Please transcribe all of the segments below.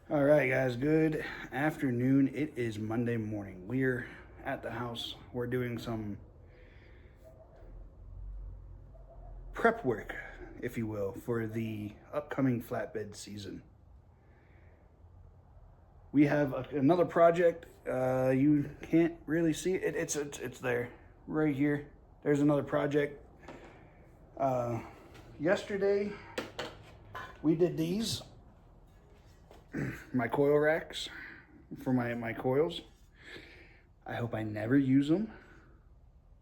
All right, guys, good afternoon. It is Monday morning. We're at the house. We're doing some prep work, if you will, for the upcoming flatbed season. We have another project. You can't really see it. It's there, right here. There's another project. Yesterday, we did these. My coil racks for my coils. I hope I never use them,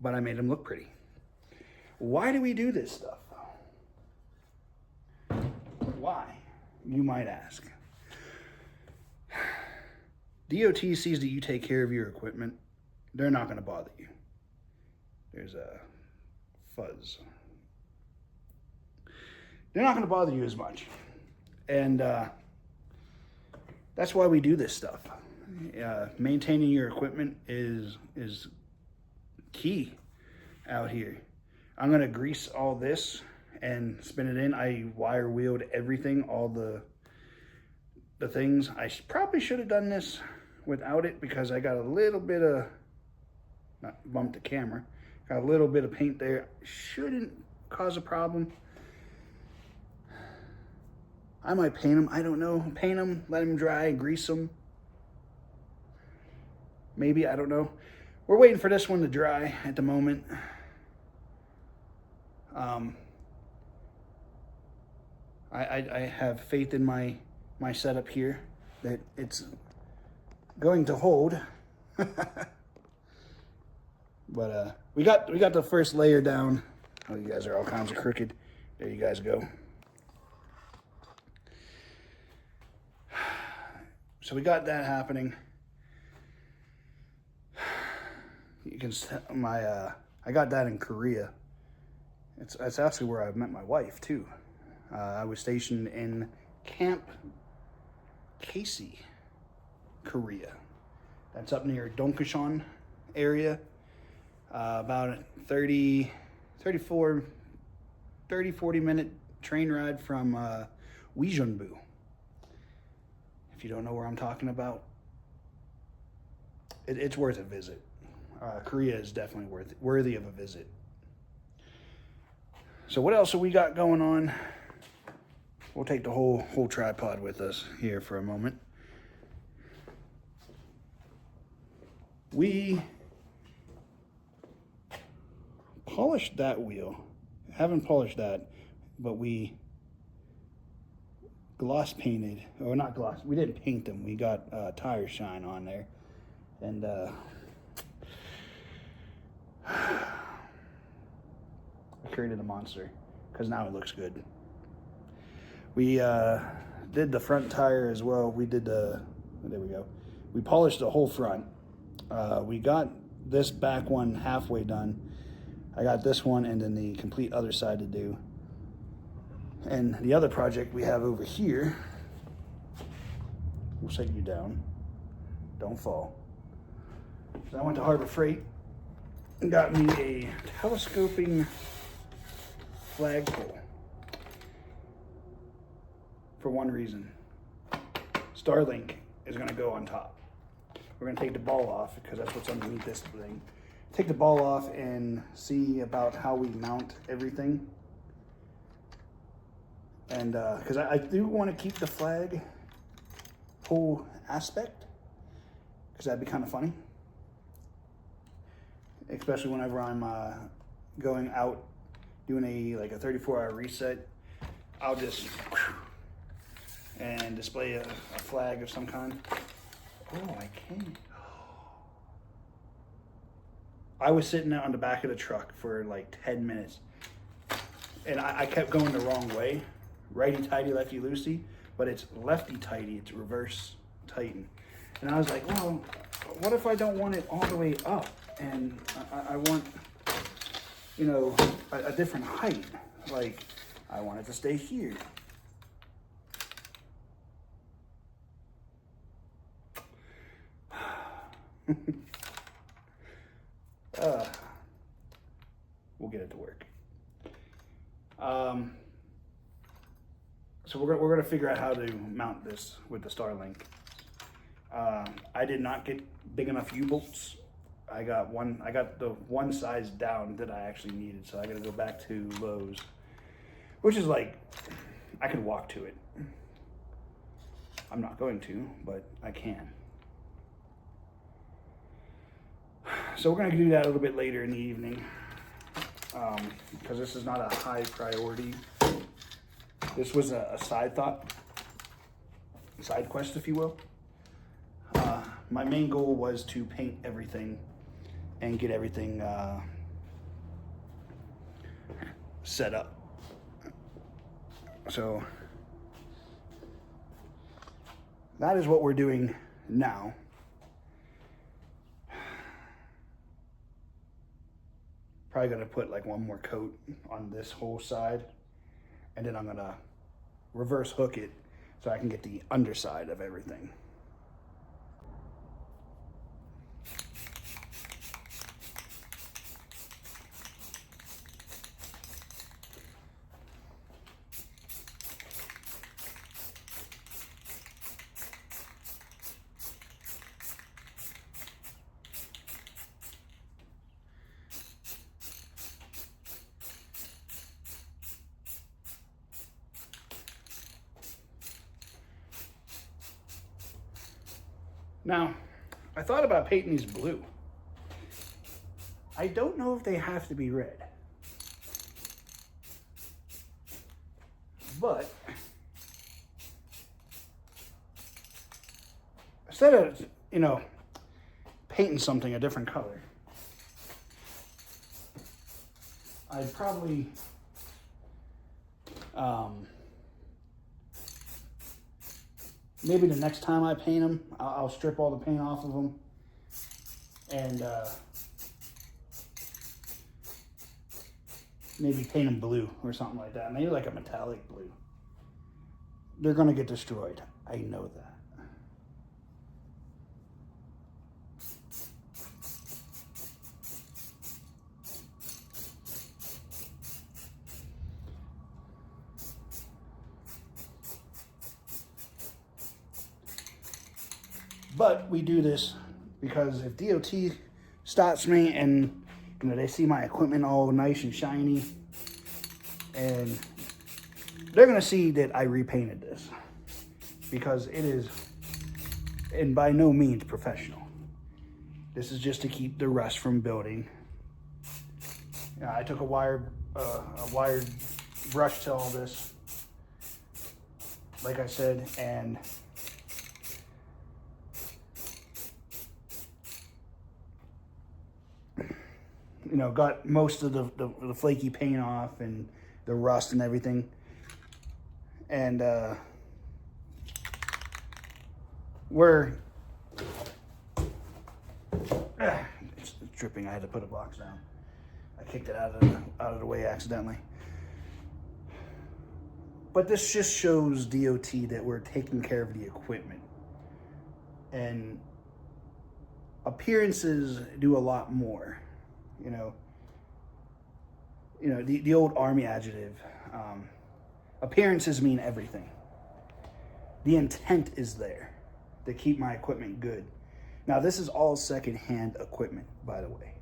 but I made them look pretty. Why do we do this stuff? Why, you might ask. DOT sees that you take care of your equipment. They're not going to bother you. There's a fuzz. They're not going to bother you as much. And that's why we do this stuff. Maintaining your equipment is key out here. I'm gonna grease all this and spin it in. I wire wheeled everything, all the things. I probably should have done this without it because I got a little bit of, not bumped the camera, got a little bit of paint there. Shouldn't cause a problem. I might paint them, I don't know. Paint them, let them dry, grease them. Maybe, I don't know. We're waiting for this one to dry at the moment. I have faith in my setup here that it's going to hold. But we got the first layer down. Oh, you guys are all kinds of crooked. There you guys go. So we got that happening. You can I got that in Korea. It's actually where I met my wife too. I was stationed in Camp Casey, Korea. That's up near Dongkashon area. About 40 minute train ride from Uijeonbu. If you don't know where I'm talking about, it's worth a visit. Korea is definitely worthy of a visit. So what else have we got going on? We'll take the whole tripod with us here for a moment. We polished that wheel. Haven't polished that, but we gloss painted, or not gloss, we didn't paint them. We got tire shine on there. And I created a monster because now it looks good. We did the front tire as well. We did there we go. We polished the whole front. We got this back one halfway done. I got this one and then the complete other side to do. And the other project we have over here, we'll set you down, don't fall. So I went to Harbor Freight and got me a telescoping flagpole for one reason. Starlink is gonna go on top. We're gonna take the ball off because that's what's underneath this thing. Take the ball off and see about how we mount everything. And because I do want to keep the flag pole aspect, because that'd be kind of funny, especially whenever I'm going out doing a 34-hour reset. I'll just and display a flag of some kind. Oh, I can't. I was sitting out on the back of the truck for like 10 minutes, and I kept going the wrong way. Righty-tighty, lefty-loosey, but it's lefty-tighty, it's reverse tighten. And I was like, well, what if I don't want it all the way up? And I want, you know, a different height. Like, I want it to stay here. We'll get it to work. So we're gonna figure out how to mount this with the Starlink. I did not get big enough U-bolts. I got the one size down that I actually needed, so I gotta go back to Lowe's, which is like, I could walk to it. I'm not going to, but I can. So we're gonna do that a little bit later in the evening, because this is not a high priority. This was a side thought, side quest, if you will. My main goal was to paint everything and get everything set up. So that is what we're doing now. Probably gonna put like one more coat on this whole side, and then I'm gonna reverse hook it so I can get the underside of everything. Now, I thought about painting these blue. I don't know if they have to be red. But instead of, painting something a different color, I'd probably maybe the next time I paint them, I'll strip all the paint off of them and maybe paint them blue or something like that. Maybe like a metallic blue. They're gonna get destroyed. I know that. But we do this because if DOT stops me and they see my equipment all nice and shiny, and they're gonna see that I repainted this, because it is, and by no means professional. This is just to keep the rust from building. I took a wired brush to all this, like I said, and got most of the flaky paint off and the rust and everything. And it's dripping. I had to put a box down. I kicked it out of the way accidentally. But this just shows DOT that we're taking care of the equipment. And appearances do a lot more. The old Army adjective, appearances mean everything. The intent is there to keep my equipment good. Now, this is all secondhand equipment, by the way.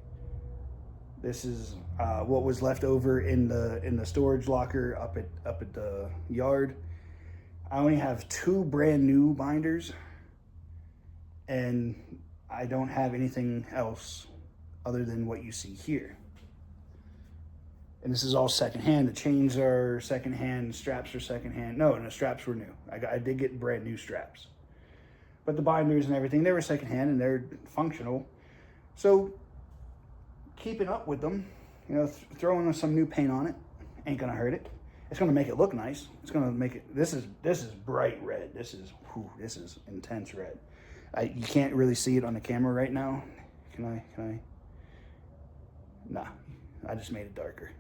This is what was left over in the storage locker up at the yard. I only have 2 brand new binders, and I don't have anything else other than what you see here. And this is all secondhand. The chains are secondhand, the straps are secondhand. No, and the straps were new. I did get brand new straps. But the binders and everything, they were secondhand and they're functional. So keeping up with them, throwing some new paint on it ain't gonna hurt it. It's gonna make it look nice. It's gonna make it, this is bright red. This is intense red. You can't really see it on the camera right now. Can I? Nah, I just made it darker.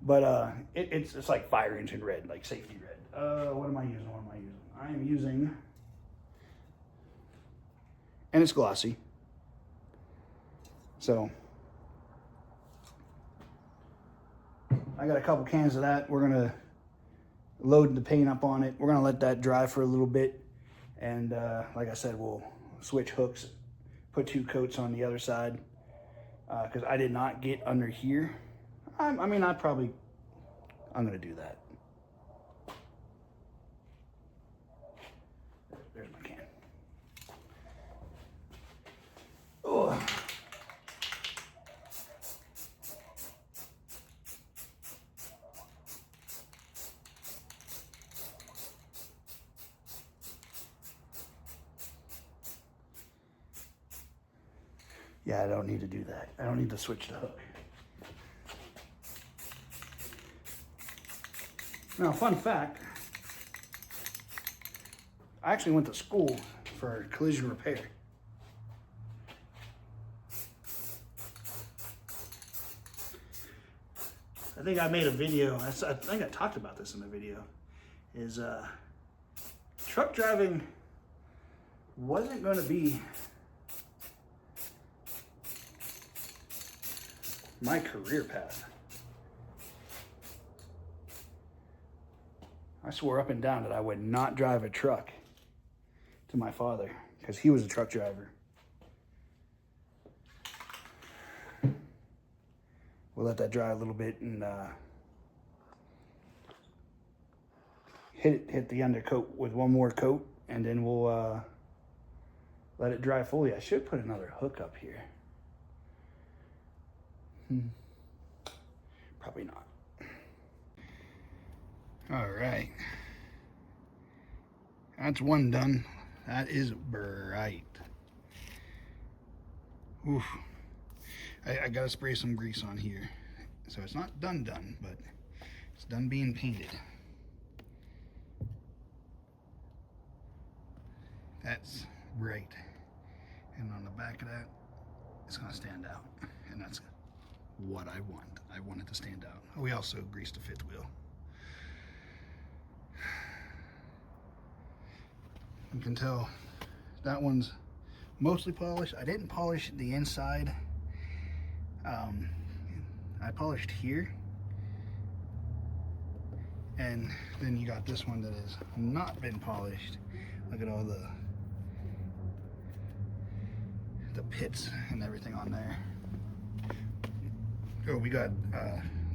But it's like fire engine red, like safety red. What am I using? I am using, and it's glossy. So I got a couple cans of that. We're gonna loading the paint up on it. We're gonna let that dry for a little bit. And like I said, we'll switch hooks, put 2 coats on the other side. Because I did not get under here. I'm gonna do that. There's my can. Oh. Yeah, I don't need to do that. I don't need to switch the hook. Now, fun fact, I actually went to school for collision repair. I think I made a video, I think I talked about this in the video, is truck driving wasn't going to be my career path. I swore up and down that I would not drive a truck to my father because he was a truck driver. We'll let that dry a little bit and hit the undercoat with one more coat, and then we'll let it dry fully. I should put another hook up here. Probably not. All right. That's one done. That is bright. Oof. I gotta spray some grease on here. So it's not done, but it's done being painted. That's bright. And on the back of that, it's gonna stand out. And that's what I want. I want it to stand out. We also greased the 5th wheel. You can tell that one's mostly polished. I didn't polish the inside. I polished here, and then you got this one that has not been polished. Look at all the pits and everything on there. Oh, we got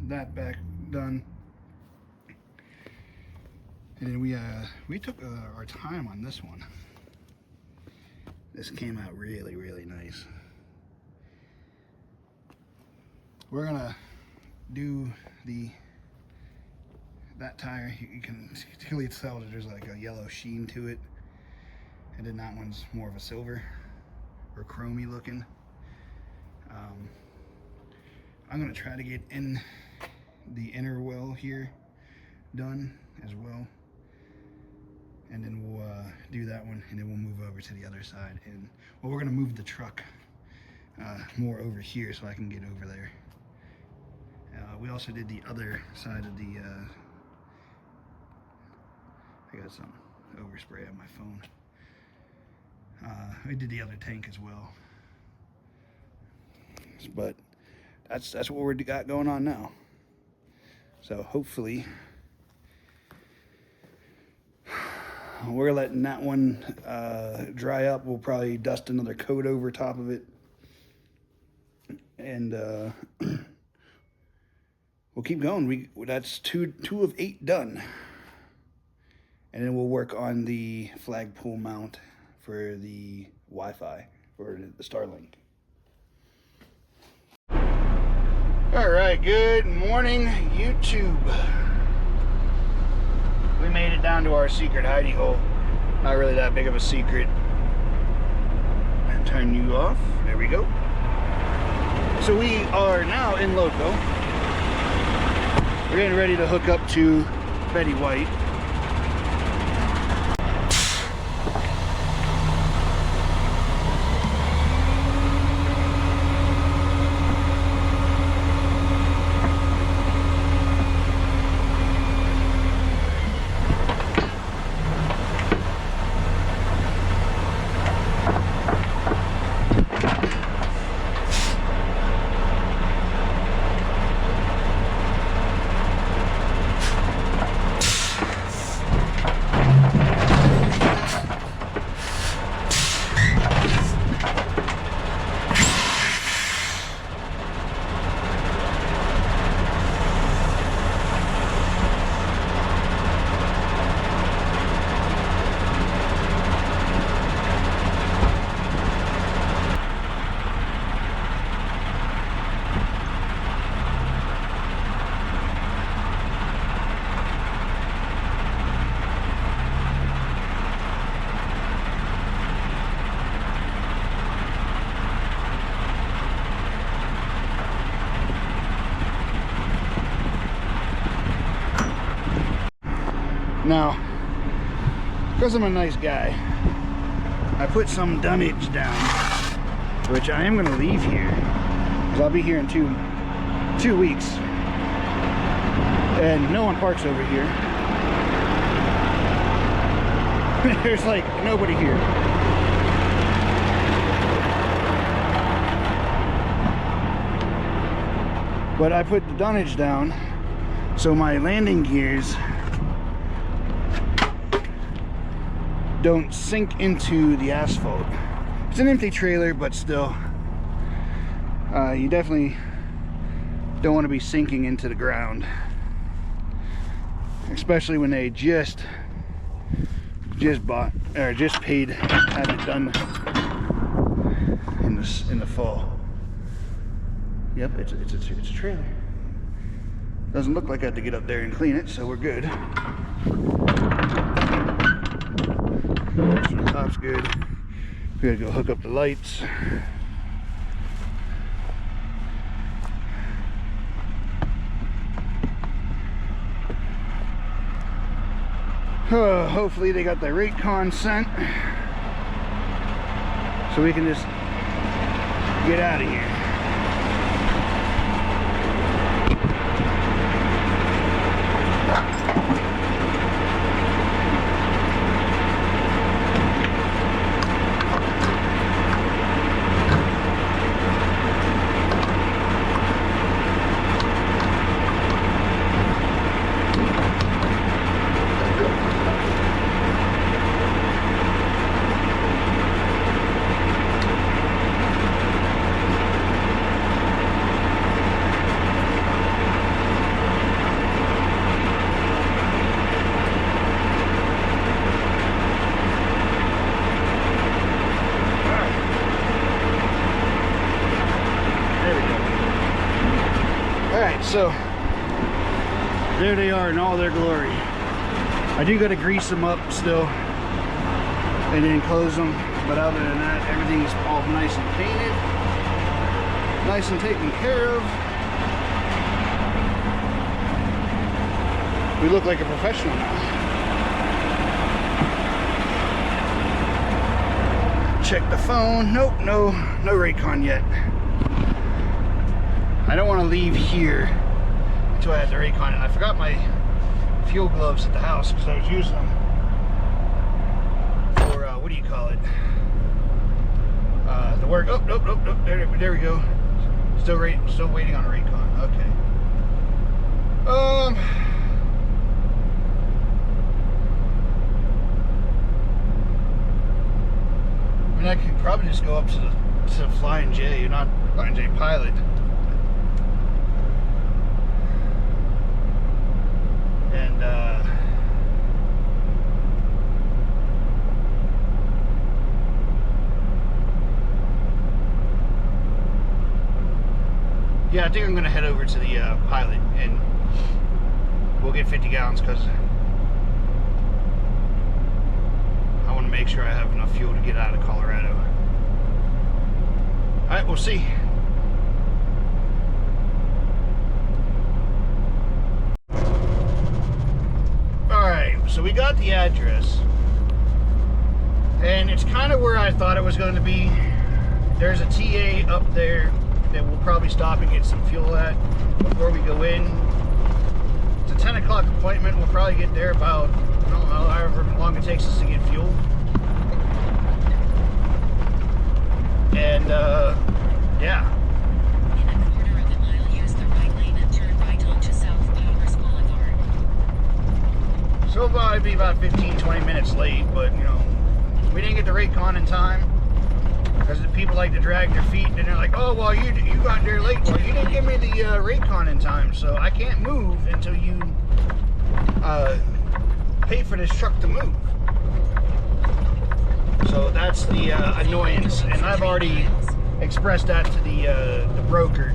that back done, and then we took our time on this one. This came out really, really nice. We're gonna do that tire. You can clearly tell that there's like a yellow sheen to it, and then that one's more of a silver or chromey looking. I'm gonna try to get in the inner well here done as well, and then we'll do that one, and then we'll move over to the other side. And well, we're gonna move the truck more over here so I can get over there. We also did the other side of the, I got some overspray on my phone. We did the other tank as well. But that's what we got going on now. So hopefully, we're letting that one dry up. We'll probably dust another coat over top of it. And we'll keep going. That's two of 8 done, and then we'll work on the flagpole mount for the Wi-Fi or the Starlink. All right, good morning, YouTube. We made it down to our secret hidey hole. Not really that big of a secret. And turn you off. There we go. So we are now in Loco. We're getting ready to hook up to Betty White. Now, because I'm a nice guy, I put some dunnage down, which I am going to leave here, because I'll be here in two weeks. And no one parks over here. There's like nobody here. But I put the dunnage down so my landing gears don't sink into the asphalt. It's an empty trailer, but still, you definitely don't want to be sinking into the ground, especially when they just bought or just paid to have it done in the fall. Yep, it's a trailer. Doesn't look like I have to get up there and clean it, so we're good. So the top's good. We gotta go hook up the lights. Hopefully they got the Raycon sent, so we can just get out of here. So there they are in all their glory. I do gotta grease them up still and then close them, but other than that, everything's all nice and painted, nice and taken care of. We look like a professional now. Check the phone. Nope, no Raycon yet. I don't want to leave here until I have the Raycon, and I forgot my fuel gloves at the house because I was using them for what do you call it? The work. Oh, nope. There we go. Still waiting on a Raycon. Okay. I mean, I could probably just go up to the Flying J, not Flying J Pilot. And yeah, I think I'm gonna head over to the Pilot and we'll get 50 gallons because I want to make sure I have enough fuel to get out of Colorado. Alright, we'll see. So we got the address, and it's kind of where I thought it was going to be. There's a TA up there that we'll probably stop and get some fuel at before we go in. It's a 10 o'clock appointment. We'll probably get there about, I don't know, however long it takes us to get fuel. And yeah. So it'll probably be about 15-20 minutes late, but you know, we didn't get the Raycon in time because the people like to drag their feet, and they're like, oh well, you got there late. Well, you didn't give me the Raycon in time, so I can't move until you pay for this truck to move. So that's the annoyance, and I've already expressed that to the broker,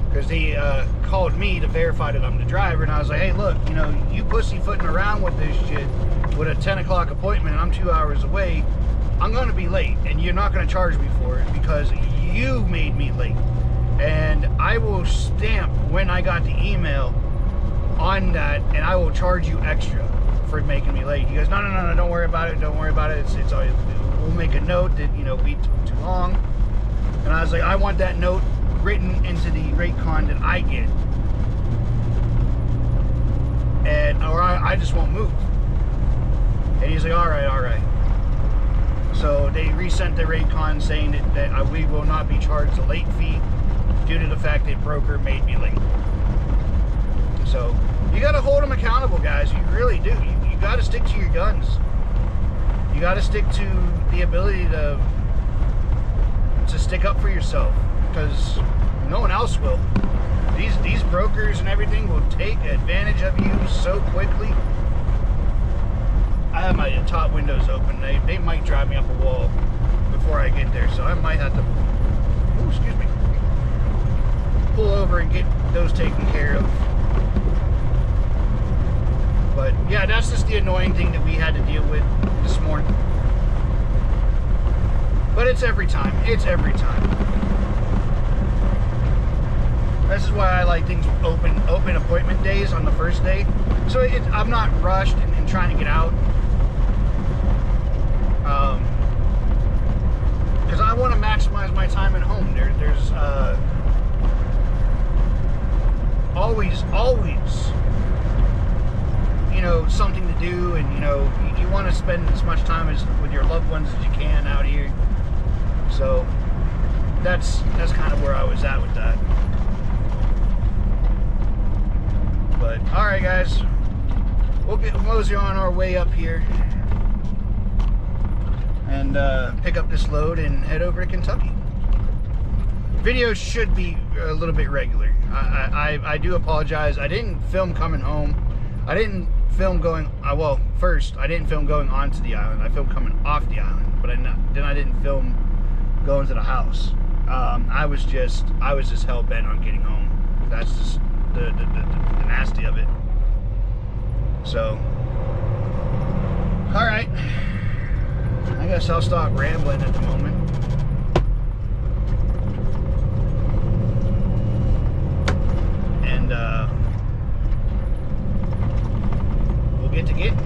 because they called me to verify that I'm the driver, and I was like, hey look, you know, you pussyfooting around with this shit with a 10 o'clock appointment and I'm 2 hours away, I'm gonna be late, and you're not gonna charge me for it because you made me late. And I will stamp when I got the email on that, and I will charge you extra. for making me late. He goes, no, don't worry about it. Don't worry about it. It's always, we'll make a note that, you know, we took too long. And I was like, I want that note written into the rate con that I get. Or I just won't move. And he's like, all right. So they resent the rate con saying that we will not be charged a late fee due to the fact that broker made me late. So you got to hold them accountable, guys. You really do. You got to stick to your guns. You got to stick to the ability to stick up for yourself, because no one else will. These brokers and everything will take advantage of you so quickly. I have my top windows open. They might drive me up a wall before I get there, so I might have to, ooh, excuse me, pull over and get those taken care of. But yeah, that's just the annoying thing that we had to deal with this morning. But it's every time. It's every time. This is why I like things open appointment days on the first day. So I'm not rushed and trying to get out. Because I want to maximize my time at home. There's always, you know, something to do, and you know, you want to spend as much time with your loved ones as you can out here. So that's kind of where I was at with that. But all right, guys, we'll mosey on our way up here and pick up this load and head over to Kentucky. Videos should be a little bit regular. I do apologize. I didn't film coming home. I didn't film going, well, first I didn't film going onto the island. I filmed coming off the island, but then I didn't film going to the house. I was just hell bent on getting home. That's just the nasty of it. So, all right, I guess I'll stop rambling at the moment. And we'll get to getting.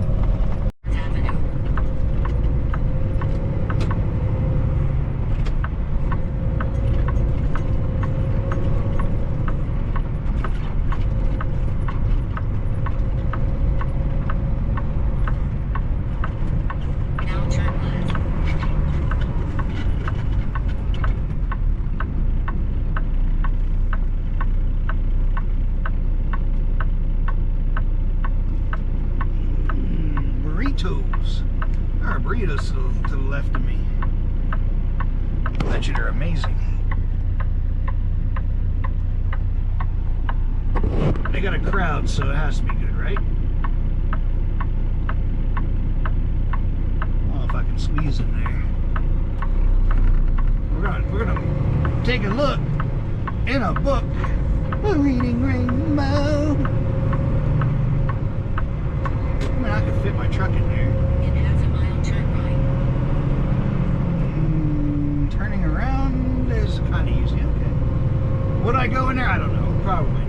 There are burritos to the left of me. I bet you they're amazing. They got a crowd, so it has to be good, right? Oh, if I can squeeze in there. We're gonna take a look in a book. A reading rainbow. I mean, I could fit my truck in there. In half a mile, turn right. Turning around is kind of easy. Okay. Would I go in there? I don't know. Probably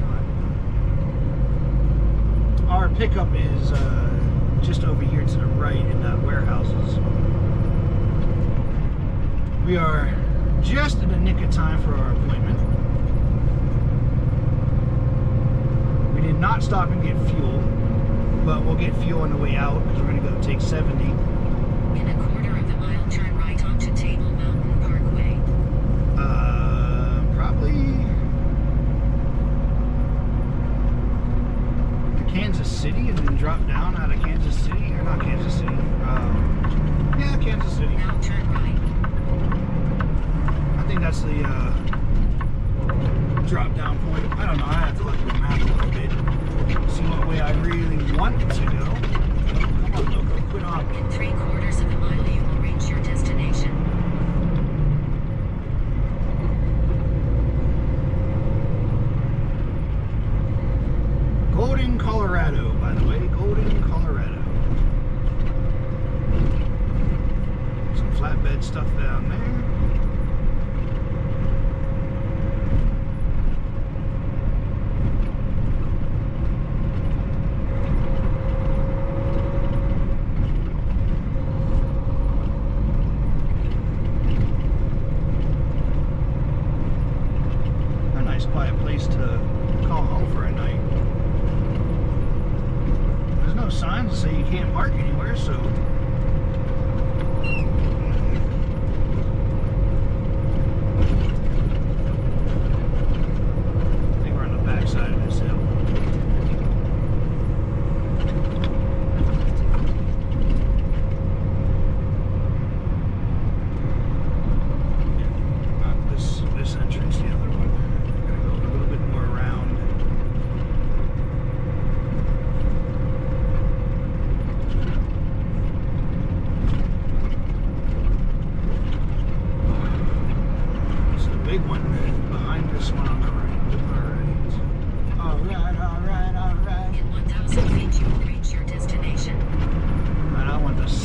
not. Our pickup is just over here to the right in the warehouses. We are just in the nick of time for our appointment. We did not stop and get fuel. But we'll get fuel on the way out because we're going to go take 70. In a quarter of the mile, turn right onto Table Mountain Parkway. Probably to Kansas City and then drop down out of Kansas City. Or not Kansas City. Yeah, Kansas City. Now turn right. I think that's the drop down point. I don't know. I have to look at the map a little bit. See what way I really want to go. Come on, Loco, quit on me. In 3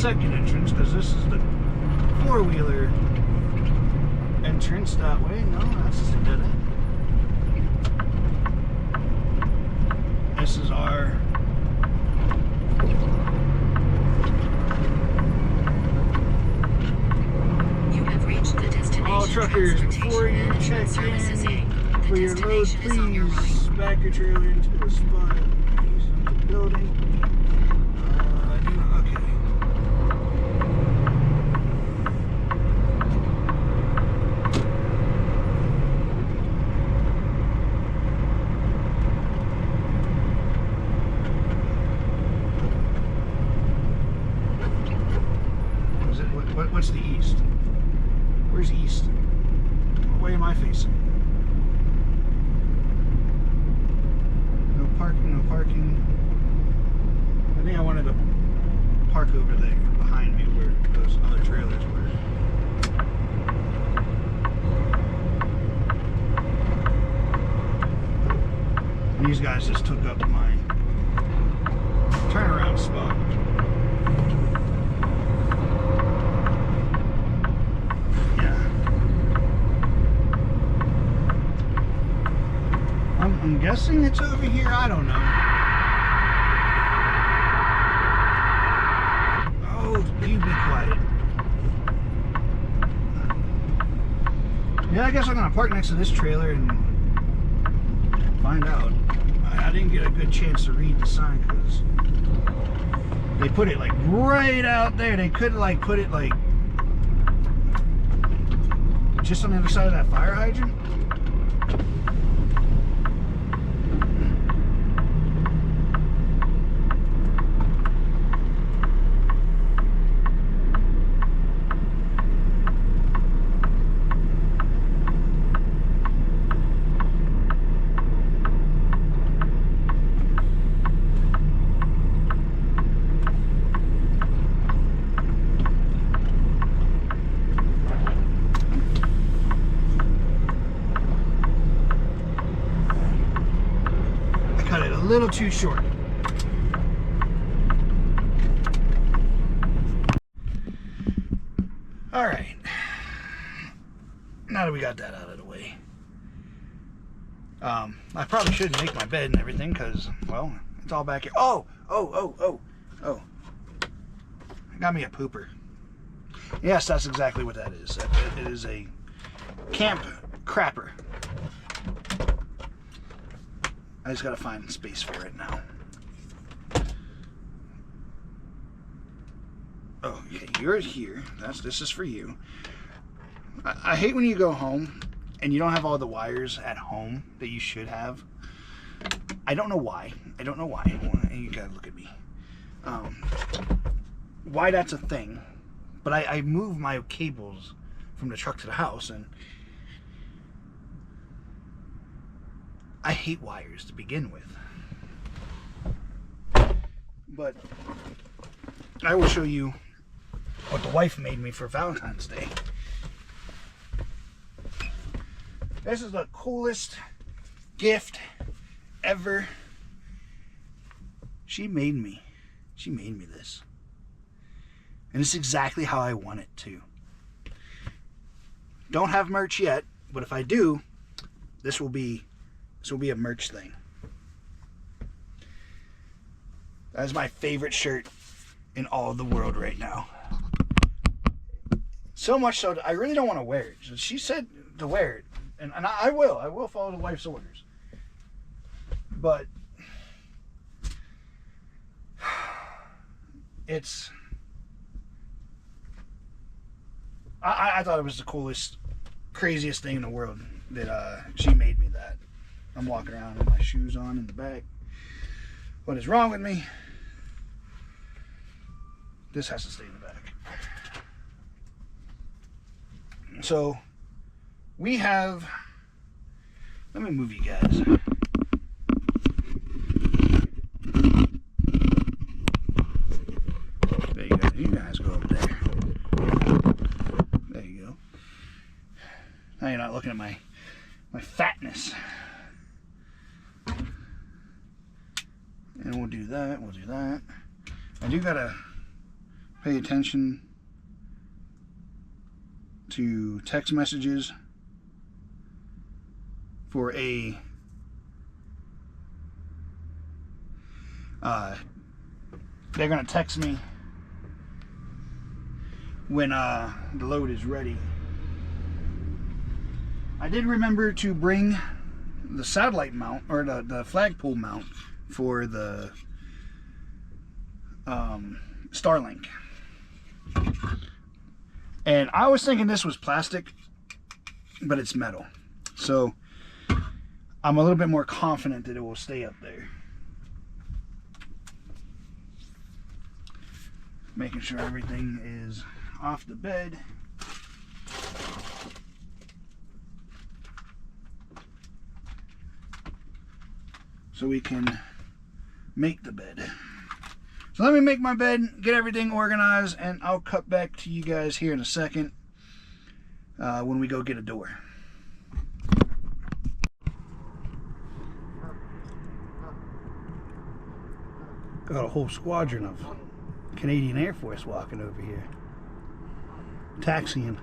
second entrance because this is the four-wheeler entrance that way. No, that's the dead end. This is our You have reached the destination. all truckers. Before you check Services A. in The for your load, destination is on your right. please back your trailer into the spot using the building. Okay. Is it what's the east? Where's east? What way am I facing? No parking, no parking. I think I wanted to park over there behind me where those other trailers were. These guys just took up my turnaround spot. Yeah. I'm guessing it's over here. I don't know. Oh, you be quiet. Yeah, I guess I'm gonna park next to this trailer and find out. I didn't get a good chance to read the sign because they put it like right out there. They could like put it like just on the other side of that fire hydrant. Cut it a little too short. All right. Now that we got that out of the way, I probably shouldn't make my bed and everything because, well, it's all back here. Oh! I got me a pooper. Yes, that's exactly what that is. It is a camp crapper. I just gotta find space for it now. Oh, okay, you're here. This is for you. I hate when you go home and you don't have all the wires at home that you should have. I don't know why. You gotta look at me. Why that's a thing. But I move my cables from the truck to the house, and I hate wires to begin with. But I will show you what the wife made me for Valentine's Day. This is the coolest gift ever. She made me this. And it's exactly how I want it to. Don't have merch yet, but if I do, this will be a merch thing. That is my favorite shirt in all of the world right now. So much so that I really don't want to wear it. She said to wear it, and I will follow the wife's orders. But it's I thought it was the coolest, craziest thing in the world that she made me that. I'm walking around with my shoes on in the back. What is wrong with me? This has to stay in the back. So we have, let me move you guys. There you go. You guys go over there. There you go. Now you're not looking at my fatness. And we'll do that. I do gotta pay attention to text messages for a they're gonna text me when the load is ready. I did remember to bring the satellite mount, or the flagpole mount for the Starlink. And I was thinking this was plastic, but it's metal. So I'm a little bit more confident that it will stay up there. Making sure everything is off the bed. So we can make the bed. So let me make my bed, get everything organized, and I'll cut back to you guys here in a second when we go get a door. Got a whole squadron of Canadian Air Force walking over here, taxiing.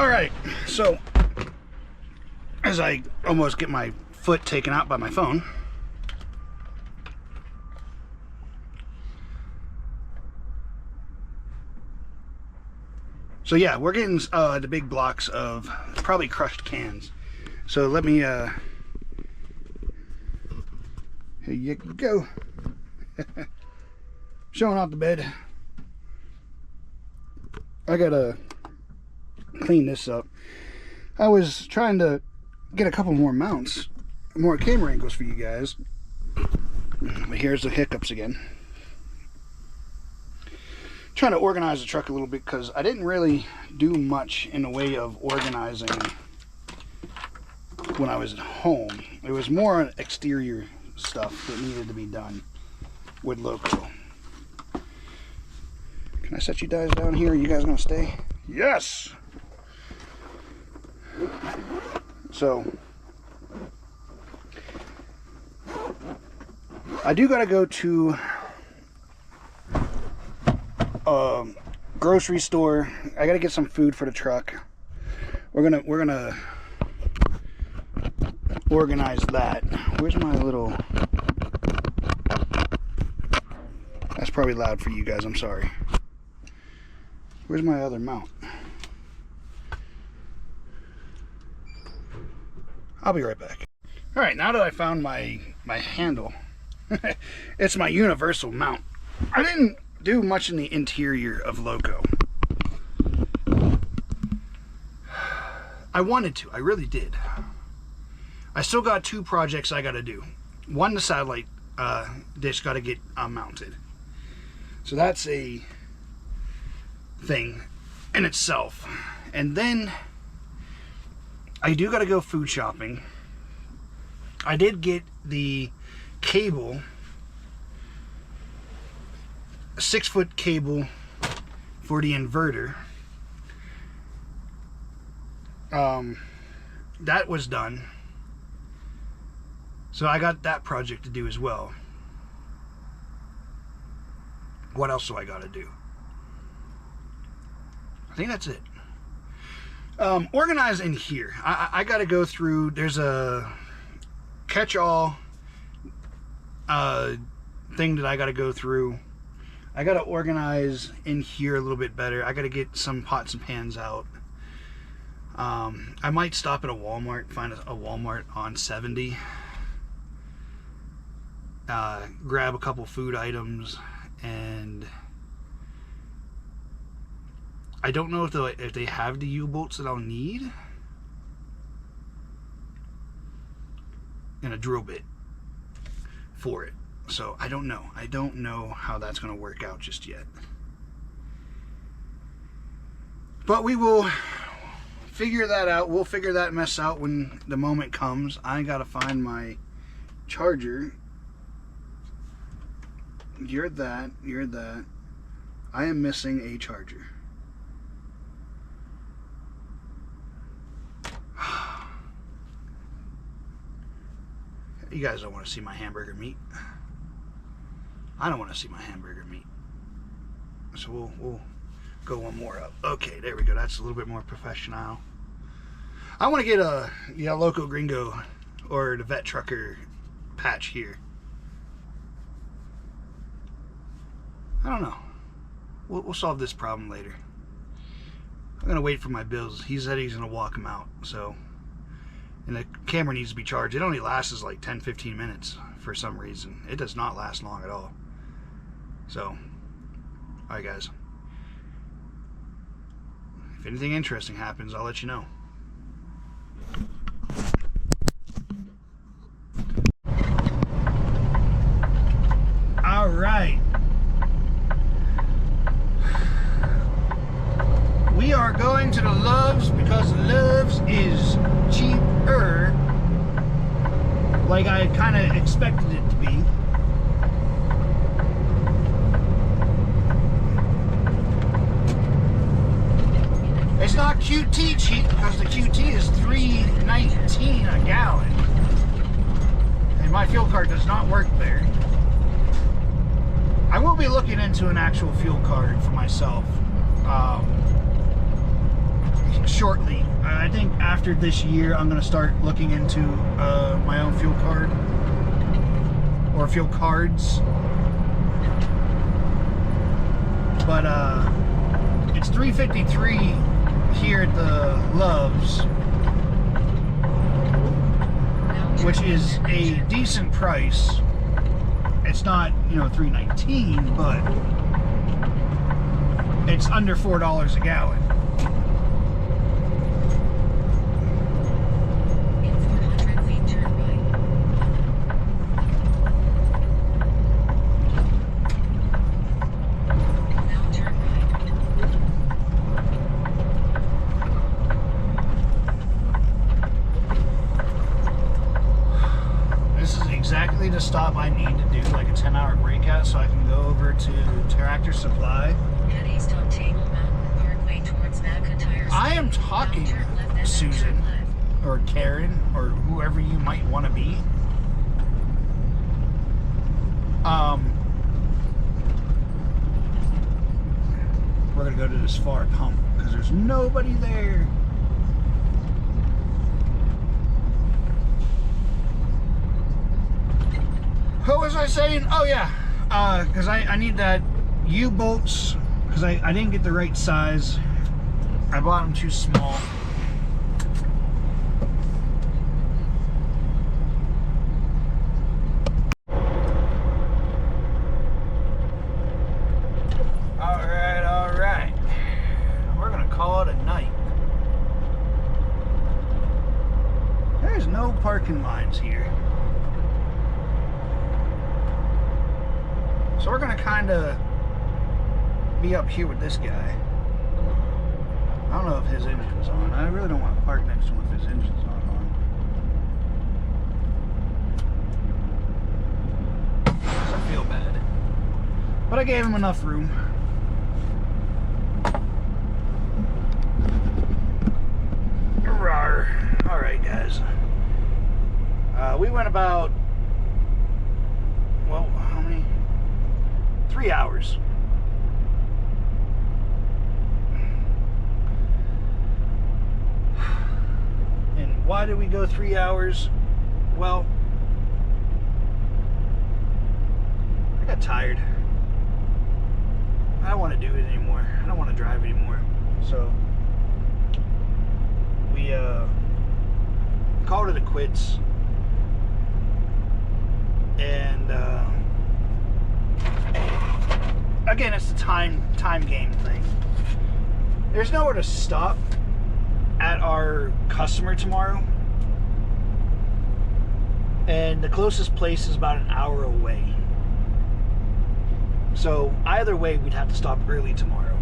All right, so as I almost get my foot taken out by my phone, so yeah, we're getting the big blocks of probably crushed cans. So let me, here you go. Showing off the bed. I gotta clean this up. I was trying to get a couple more mounts, more camera angles for you guys. But here's the hiccups again. Trying to organize the truck a little bit because I didn't really do much in the way of organizing when I was at home. It was more exterior stuff that needed to be done with Loco. Can I set you guys down here? Are you guys gonna stay? Yes! So I do gotta go to grocery store. I gotta get some food for the truck. We're gonna organize that. Where's my little... That's probably loud for you guys, I'm sorry. Where's my other mount? I'll be right back. All right, now that I found my handle, it's my universal mount. I didn't do much in the interior of Loco. I wanted to, I really did. I still got 2 projects I gotta do. One, the satellite dish gotta get mounted. So that's a thing in itself. And then I do gotta go food shopping. I did get the cable, a 6-foot cable for the inverter. That was done. So I got that project to do as well. What else do I gotta do? I think that's it. Organize in here. I gotta go through, there's a catch-all thing that I gotta go through. I gotta organize in here a little bit better. I gotta get some pots and pans out. I might stop at a Walmart, find a Walmart on 70. Grab a couple food items, and I don't know if they have the U-bolts that I'll need, and a drill bit for it. So I don't know. I don't know how that's going to work out just yet. But we will figure that out. We'll figure that mess out when the moment comes. I got to find my charger. You're that. You're that. I am missing a charger. You guys don't want to see my hamburger meat. I don't want to see my hamburger meat. So we'll go one more up. Okay, there we go. That's a little bit more professional. I want to get a Loco Gringo or the Vet Trucker patch here. I don't know. We'll solve this problem later. I'm gonna wait for my bills. He said he's gonna walk them out. So, and the camera needs to be charged. It only lasts like 10-15 minutes for some reason. It does not last long at all. So, alright guys. If anything interesting happens, I'll let you know. Alright. We are going to the Love's because Love's is cheaper, like I kind of expected it to be. It's not QT cheap because the QT is $3.19 a gallon, and my fuel card does not work there. I will be looking into an actual fuel card for myself shortly. I think after this year, I'm going to start looking into my own fuel card or fuel cards. But it's $3.53 here at the Loves, which is a decent price. It's not, you know, $3.19, but it's under $4 a gallon. In 400 feet, turn right. Now turn right. This is exactly the stop I need to do, like a 10-hour breakout, so I can go over to Tractor Supply. Head east on Table Mountain Parkway towards McIntyre. I am talking, Now turn left and then Susan, turn left. or Karen, or whoever you might want to be. We're gonna go to this far pump because there's nobody there. What was I saying? Oh yeah, because I need that U-bolts because I didn't get the right size. I bought them too small. All right. We're gonna call it a night. There's no parking lines here. So we're gonna kind of be up here with this guy. I don't know if his engine's on. I really don't want to park next to him if his engine's not on. I feel bad. But I gave him enough room. Alright guys. We went about, well, how many? 3 hours. And why did we go 3 hours? Well, I got tired. I don't want to do it anymore. I don't want to drive anymore. So we called it a quits. And again, it's the time game thing. There's nowhere to stop at our customer tomorrow, and the closest place is about an hour away. So either way, we'd have to stop early tomorrow.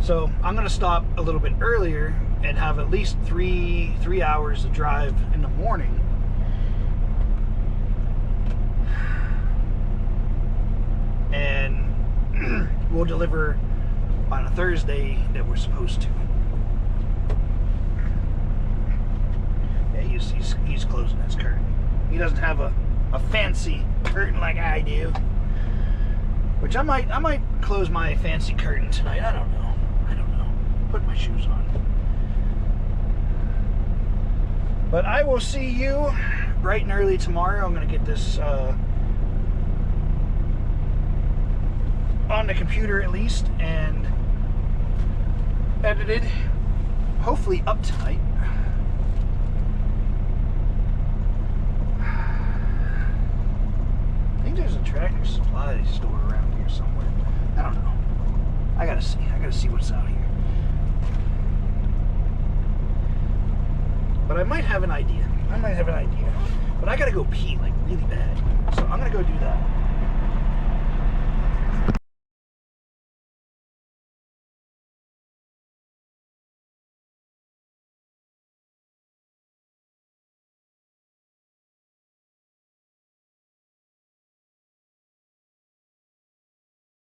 So I'm gonna stop a little bit earlier and have at least three hours to drive in the morning. And we'll deliver on a Thursday that we're supposed to. Yeah, he's closing his curtain. He doesn't have a fancy curtain like I do. Which I might close my fancy curtain tonight. I don't know. Put my shoes on. But I will see you bright and early tomorrow. I'm gonna get this on the computer at least and edited, hopefully up tonight. I think there's a Tractor Supply store around here somewhere. I don't know. I gotta see what's out here. But I might have an idea. But I gotta go pee like really bad. So I'm gonna go do that.